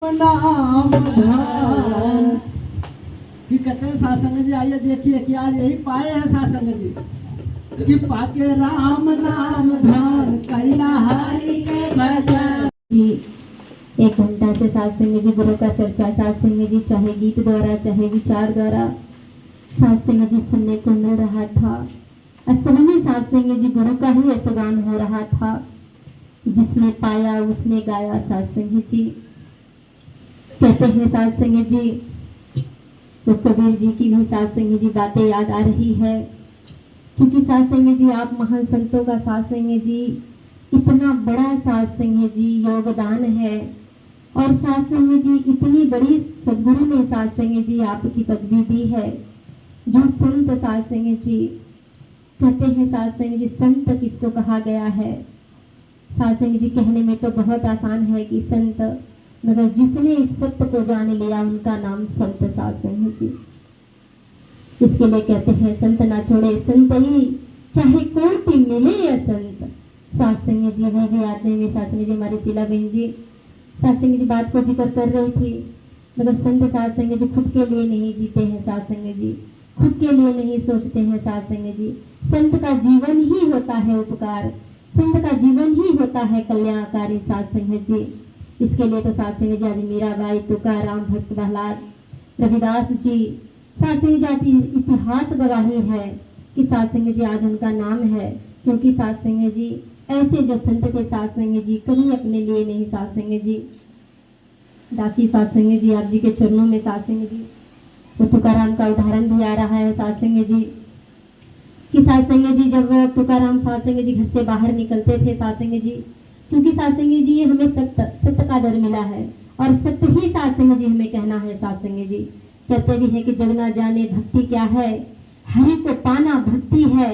नाम धाम कि कहते हैं सासंग जी, आइए देखिए कि आज यही पाए हैं सासंग जी कि पाके राम नाम धाम कैला हरि के भजन जी। 1 घंटा से सत्संग जी गुरु का चर्चा सत्संग जी चाहे गीत द्वारा चाहे विचार द्वारा सत्संग जी सुनने को मिल रहा था। असल में सत्संग जी गुरु का ही ऐलान हो रहा था। जिसने पाया उसने गाया सत्संग जी। कहते हैं सत्संग जी तो कबीर जी की भी सत्संग जी बातें याद आ रही है, क्योंकि सत्संग जी आप महान संतों का सत्संग जी इतना बड़ा सत्संग जी योगदान है। और सत्संग जी इतनी बड़ी सदगुरु ने सत्संग जी आपकी पदवी दी है जो संत सत्संग जी। कहते हैं सत्संग जी संत किसको कहा गया है। सत्संग जी कहने में तो बहुत आसान है कि संत, मगर जिसने इस सत्य को जान लिया उनका नाम संत सत्संग जी। इसके लिए कहते हैं संत ना छोड़े संत ही, चाहे कोटि मिले या संत। सत्संग जी वो भी आते में सत्संग जी हमारी शीला बहन जी सत्संग जी बात को जिक्र कर रही थी, मगर संत सत्संग जी खुद के लिए नहीं जीते हैं। सत्संग जी खुद के लिए नहीं सोचते हैं। सत्संग जी संत का जीवन ही होता है उपकार, संत का जीवन ही होता है कल्याणकारी। सत्संग जी इसके लिए तो सत्संग जी आज मीराबाई, तुकाराम, भक्त प्रहलाद, रविदास जी सत्संग जी इतिहास गवाही है कि सत्संग जी आज उनका नाम है, क्योंकि सत्संग जी ऐसे जो संत थे सत्संग जी कभी अपने लिए नहीं। सत्संग जी दासी सत्संग जी आप जी के चरणों में सत्संग जी वो तुकाराम का उदाहरण भी आ रहा है सत्संग जी कि सत्संग जी जब तुकाराम सत्संग जी घर से बाहर निकलते थे सत्संग जी, क्योंकि सत्संग जी हमें सत्य का दर मिला है और सत्य ही सत्संग जी हमें कहना है। सत्संग जी कहते भी है कि जग ना जाने भक्ति क्या है, हरि को पाना भक्ति है,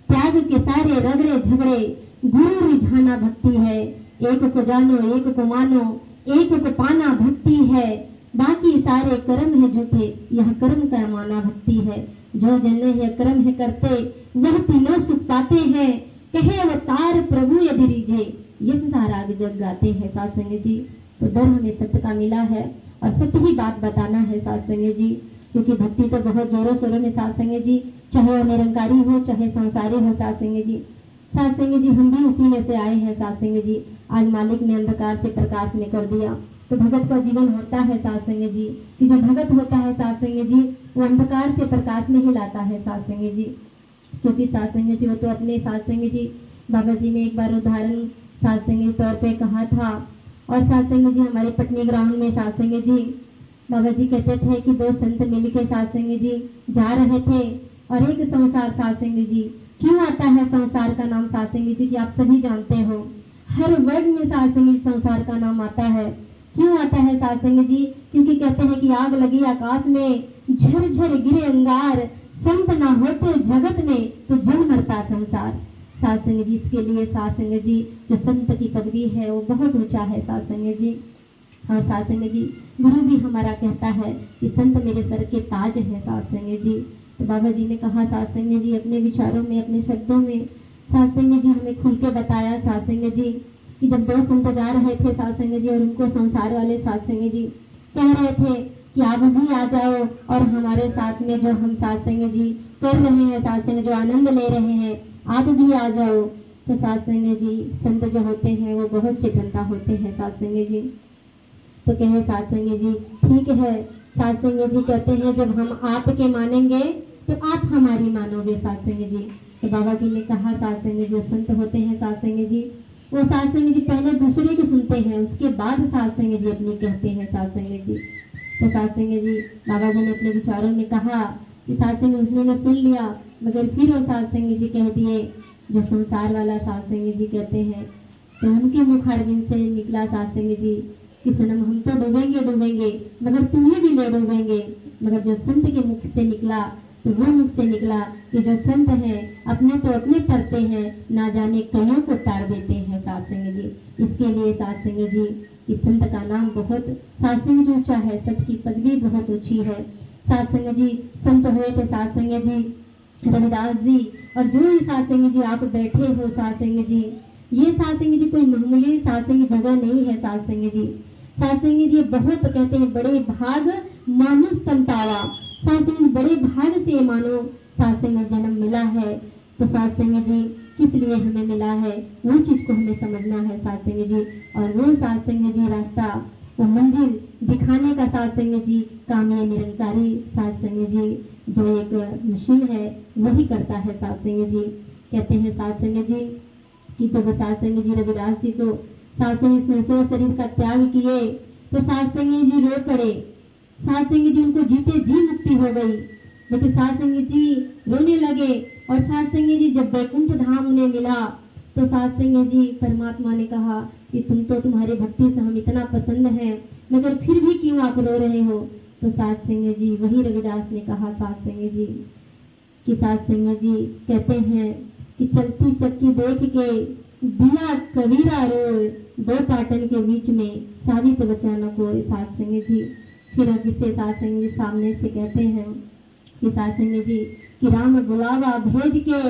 त्याग के सारे रगड़े झगड़े गुरु रिझाना भक्ति है। एक को जानो एक को मानो एक को पाना भक्ति है, बाकी सारे कर्म है झूठे यह कर्म करमाना भक्ति है। जो जन यह कर्म है करते वह तीनों सुख पाते हैं, कहे अवतार प्रभु यदि रिझे ये सारा जग गाते हैं। सत्संग जी तो दर हमें सत्य का मिला है और सत्य ही बात बताना है सत्संग जी, क्योंकि भक्ति तो बहुत जोरों शोरों में सत्संग जी, चाहे वो निरंकारी हो चाहे संसारी हो सत्संग जी। सत्संग जी हम भी उसी में से आए हैं सत्संग जी। आज मालिक ने अंधकार से प्रकाश में कर दिया तो भगत का जीवन होता है सत्संग जी कि जो भगत होता है सत्संग जी वो अंधकार से प्रकाश में ही लाता है सत्संग जी। क्योंकि सत्संग जी वो तो अपने सत्संग जी बाबा जी ने एक बार उदाहरण सत्संग तौर पे कहा था। और सत्संग जी हमारे पटनी ग्राउंड में सत्संग जी बाबा जी कहते थे कि 2 संत मिलकर सत्संग जी जा रहे थे और एक संसार सत्संग जी। क्यों आता है संसार का नाम सत्संग जी कि आप सभी जानते हो, हर वर्ड में सत्संग संसार का नाम आता है। क्यों आता है सत्संग जी, क्योंकि कहते हैं कि आग लगी आकाश में झरझर गिरे अंगार, संत ना होते जगत में तो जल मरता संसार। सत्संग जी इसके लिए सत्संग जी जो संत की पदवी है वो बहुत ऊंचा है सत्संग जी। और सत्संग जी गुरु भी हमारा कहता है कि संत मेरे सर के ताज है सत्संग जी। तो बाबा जी ने कहा सत्संग जी अपने विचारों में अपने शब्दों में सत्संग जी हमें खुल के बताया सत्संग जी कि जब 2 संत जा रहे थे सत्संग जी और उनको संसार वाले सत्संग जी कह रहे थे कि आप भी आ जाओ और हमारे साथ में जो हम सत्संग जी कर रहे हैं सत्संग जो आनंद ले रहे हैं आप भी आ जाओ। तो सत्संग जी संत जो होते हैं वो बहुत चेतनता होते हैं सत्संग जी। तो कहे सत्संग जी ठीक है। सत्संग जी कहते हैं जब हम आपके मानेंगे तो आप हमारी मानोगे सत्संग जी। तो बाबा जी ने कहा सत्संग जो संत होते हैं सत्संग जी वो सत्संग जी पहले दूसरे को सुनते हैं उसके बाद सत्संग जी अपनी कहते हैं सत्संग जी। तो सत्संग जी बाबा जी ने अपने विचारों में कहा कि सत्संग उसने सुन लिया, मगर फिर वो सत्संग जी कह दिए जो संसार वाला सत्संग जी कहते हैं। तो उनके मुख अरविंद से निकला सत्संग जी कि सनम हम तो डूबेंगे डूबेंगे मगर तुम्हें भी ले डूबेंगे। मगर जो संत के मुख से निकला तो वो मुख से निकला कि जो संत हैं अपने तो अपने तरते हैं, ना जाने कईयों को तार देते हैं सत्संग जी। इसके लिए सत्संग जी इस संत का नाम बहुत सत्संग जी ऊंचा है, सत की पदवी बहुत ऊंची है। सत्संग जी संत हुए थे सत्संग जी रविदास जी। और जो ही सत्संग जी आप बैठे हो सत्संग जी ये सत्संग जी कोई मामूली सत्संग जगह नहीं है सत्संग जी। सास संगी जी बहुत कहते हैं बड़े भाग मानुष तन पावा। सास संगी बड़े भाग से मानो सास संगी जन्म मिला है। तो सास संगी जी किस लिए हमें मिला है वो चीज को हमें समझना है सास संगी जी। और वो सास संगी जी रास्ता वो मंजिल दिखाने का सास संगी जी काम ये निरंकारी सास संगी जी जो एक मशीन है वही करता है सास संगी जी। कहते हैं सास संगी जी कि जब सास संगी जी रविदास जी को सास संगी ने शरीर का त्याग किए तो सास संगी जी रो पड़े। सास संगी जी उनको जीते जी मुक्ति हो गई, लेकिन सास संगी जी रोने लगे। और सास संगी जी जब बैकुंठ धाम उन्हें मिला तो सास संगी जी परमात्मा ने कहा कि तुम तो तुम्हारी भक्ति से हम इतना पसंद है मगर फिर भी क्यों आप रो रहे हो। तो सास संगी जी वही रविदास ने कहा सास संगी जी कि सास संगी जी कहते हैं कि चलती चक्की देख के दिया कबीरा रोए, दो पाटन के बीच में साबित बचाना को सास संगी जी। फिर जिसे सास संगी जी सामने से कहते हैं कि सास संगी जी कि राम बुलावा भेज के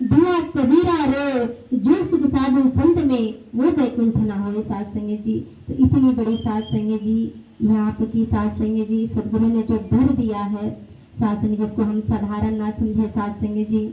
दिया कबीरा रोए, जो सुख साधु संत में वो बैकुंठ न हो सास संगी जी। तो इतनी बड़ी सास संगी जी यहाँ की सास संगी जी सदगुरु ने जो दर दिया है सास संगी जी उसको हम साधारण ना समझे सास संगी जी।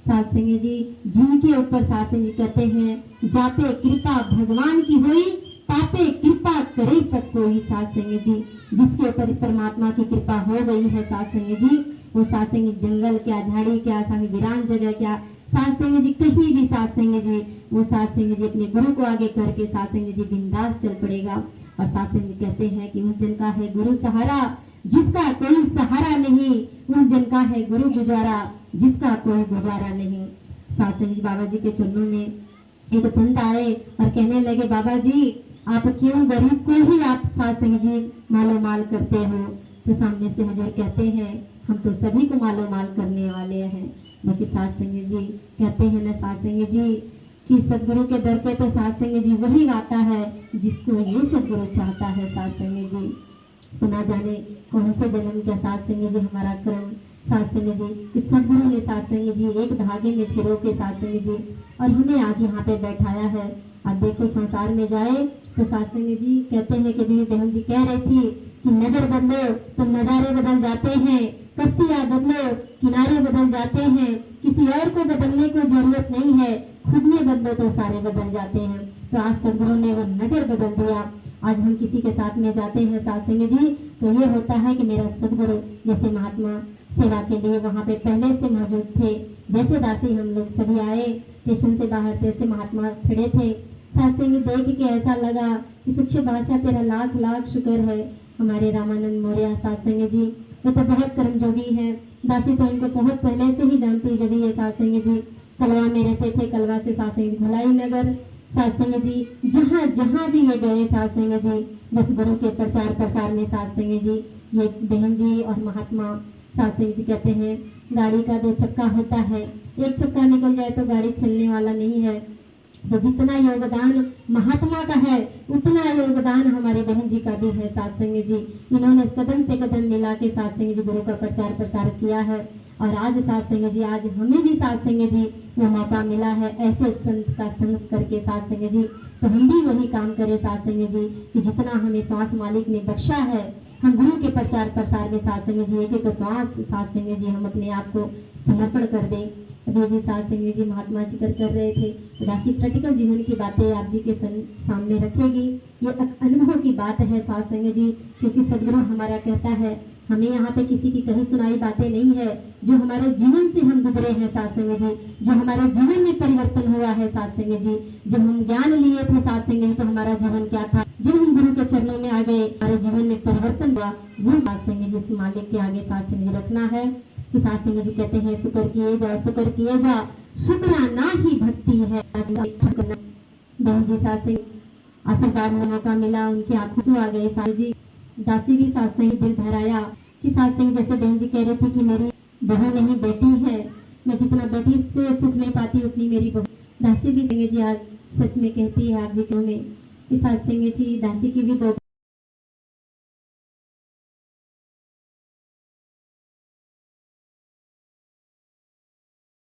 सास संगी जी जिनके ऊपर सास संगी जी कहते हैं जाते कृपा भगवान की हुई ताते कृपा करे सब कोई सास संगी जी। जिसके ऊपर इस परमात्मा की कृपा हो गई है सास संगी जी वो सास संगी जंगल क्या झाड़ी क्या सास वीरान जगह क्या सास संगी जी कहीं भी सास संगी जी वो सास संगी जी अपने गुरु को आगे करके सास संगी जी बिंदास चल पड़ेगा। और सास संगी जी कहते हैं कि उस जन का है गुरु सहारा जिसका कोई सहारा नहीं, उस जन का है गुरु गुजारा जिसका कोई गुजारा नहीं। सास संगी जी बाबा जी के चरणों में एक संत आए और कहने लगे बाबा जी आप क्यों गरीब को ही आप सास संगी जी मालो माल करते हो। तो सामने से हुजूर कहते हैं हम तो सभी को मालो माल करने वाले हैं। लेकिन सास संगी जी कहते हैं ना सास संगी जी कि सदगुरु के दर पे तो सास संगी जी वही आता है जिसको ये सदगुरु चाहता है सास संगी जी। तो ना जाने कौन से जन्म का सास संगी जी हमारा क्रम सास संगी जी कि सदगुरु ने सास संगी जी एक धागे में फिरो के सास संगी जी और हमें आज यहाँ पे बैठाया है। अब देखो संसार में जाए तो सास संगी जी कहते हैं कि बहन जी कह रही थी कि नजर बदलो तो नजारे बदल जाते हैं, कश्तियां बदलो किनारे बदल जाते हैं, किसी और को बदलने की जरूरत नहीं है, खुद में बदलो तो सारे बदल जाते हैं। तो आज सदगुरु ने वो नजर बदल दिया। आज हम किसी के साथ में जाते हैं सास संगी जी तो ये होता है कि मेरा सदगुरु जैसे महात्मा सेवा के लिए वहाँ पे पहले से मौजूद थे, जैसे दासी हम लोग सभी आए स्टेशन से बाहर जैसे महात्मा खड़े थे। सास संगी देख के ऐसा लगा कि सच्चे बादशाह तेरा लाख लाख शुक्र है। हमारे रामानंद मौर्य सास संगी जी ये तो बहुत कर्मजोगी है। दासी तो इनको बहुत पहले से ही जानती जब ये सास संगी जी कलवा में रहते थे। कलवा से सास संगी भलाई नगर सास संगी जी जहाँ जहाँ भी ये गए सास संगी जी बस गुरु के प्रचार प्रसार में सास संगी जी ये बहन जी और महात्मा सास संगी जी कहते हैं गाड़ी का दो चक्का होता है, एक चक्का निकल जाए तो गाड़ी चलने वाला नहीं है। तो जितना योगदान महात्मा का है उतना योगदान हमारे बहन जी का भी है सास संगी जी। इन्होंने कदम से कदम मिला के सास संगी जी गुरु का प्रचार प्रसार किया है। और आज सास संगी जी आज हमें भी सास संगी जी वो मौका मिला है ऐसे संत का संग करके सास संगी जी तो हम भी वही काम करें सास संगी जी कि जितना हमें श्वास मालिक ने बख्शा है हम गुरु के प्रचार प्रसार में सास संगी जी एक एक श्वास सास संगी जी हम अपने आप को समर्पण कर दें। अभी भी सास संगी जी महात्मा जिक्र कर रहे थे राशि प्रैक्टिकल जीवन की बातें आप जी के सामने रखेगी। ये अनुभव की बात है सास संगी जी क्योंकि सदगुरु हमारा कहता है हमें यहाँ पे किसी की कही सुनाई बातें नहीं है, जो हमारे जीवन से हम गुजरे हैं सास संगी जी, जो हमारे जीवन में परिवर्तन हुआ है सास संगी जी। जब हम ज्ञान लिए थे सास संगी जी तो हमारा जीवन क्या था, जब हम गुरु के चरणों में आ गए हमारे जीवन में परिवर्तन हुआ। वो सास संगी जी मालिक के आगे सास संगी रखना है कि सास संगी जी कहते हैं शुक्र किए जा शुक्राना ही भक्ति है। बहन जी सास संगी आशीर्वाद में मौका मिला उनके आंखों आ गए सास जी। दासी भी सास संगी दिल भराया कि सास संगी जैसे बहन जी कह रही थी कि मेरी बहू नहीं बेटी है, मैं जितना बेटी से सुख नहीं पाती उतनी मेरी बहू। दासी भी संगी जी आज सच में कहती है आप जी को में कि सास संगी जी दासी की भी दो